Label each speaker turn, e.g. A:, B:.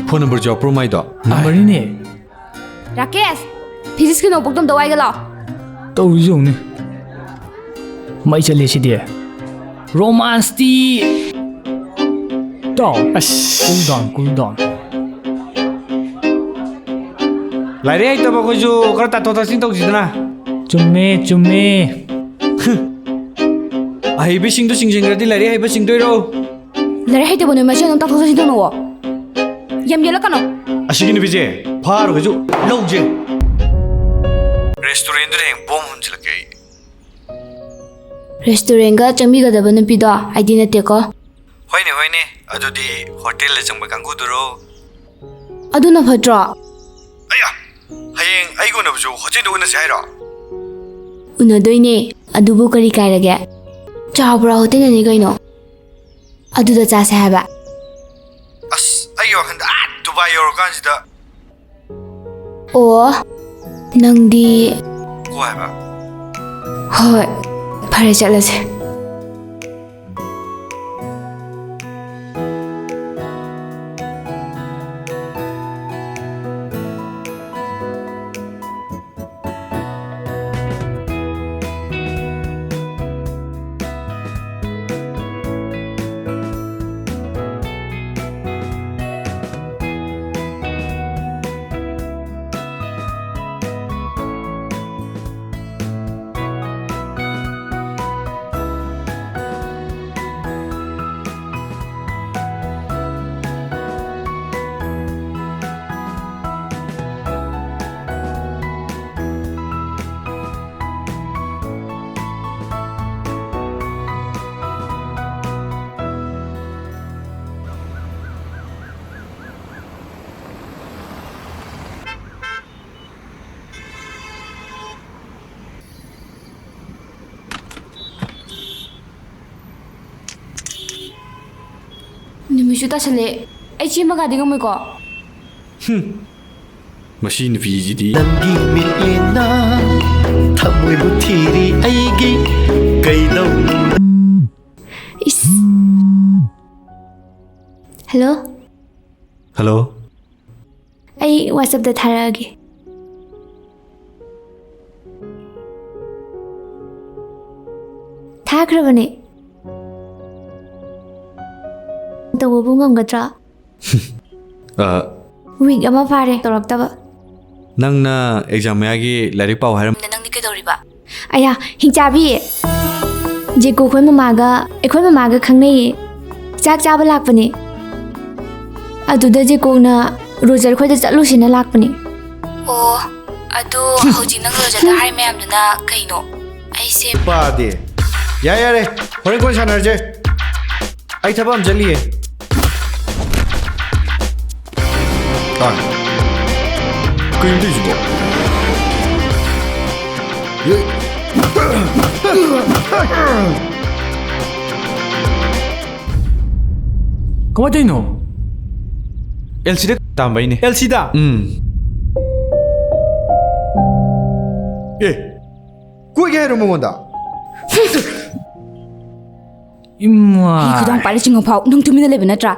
A: phone number जो अप्रो माइदो
B: number ने
C: Rakesh physics के नोटबुक तुम दवाई गलाओ
B: तौजौने मई चले सिदे रोमांस ती डाउन कूल डाउन
A: लाइरे आई तब कोई जो करता तो तसिन तो जितना
B: चुम्मे
A: आई बे सिंग तो सिंग सिंग करती लाइरे आई बे सिंग तो रो
C: लरे है तो बने मचे नंता तो सिंह तो नो यम ये लगा नो
A: अशिकी ने बिजे फार को जो लोजे रेस्टोरेंट रे बम हुंच लगे
C: रेस्टोरेंट का चंबी का दबन पिदा आईडी नते को
A: होइने अदुदी होटल ले चंग कांगु दुरो
C: अदुना भद्रा
A: अया हयेंग आइगो नबजो होटल उन से हाइरो
C: उनदोइने अदुबो करी कायरगे चावब्रा होते ने गइनो अदुदा चासे हाबा
A: अस अयो हंदा दुबई योर कांजिदा
C: ओ नंदी
A: को हाबा
C: होय फरे चलसे निमिषु तासले आई चेमगा दिगमको
A: मशीन फीजिदी
D: नंगी मिलेना थमुई बुथीरी आईगी कैदौ
C: इस हेलो आई व्हाट्सएप दा थारागे थाख्रबने तवबु ngамगत्रा वीक अमा फारे तोरक्तबा
A: नंगना एग्जाम यागी लाइरिक पाव हारम
C: नंगनि केदौरिबा आया हिंचाबी जेको खोय ममागा खंगनै चाक चाबा लाकपने अदुदा जेकोना रोजर खोयदा चलुसिना लाकपने ओ अदु हौजि नंग रोजर हाय मयामदना कइनो आइसे
A: पादे यारे होरे कोन सानरजे आई थबम जलिए कहीं तो जुबो ये
B: कमा तैनो
A: एलसी दे तांबाइने
B: एलसी दा
A: ए कोई गए रो मोंदा
B: इम्मा
C: 이 그동 빨리 징어 파우 능 투미나 레베 나트라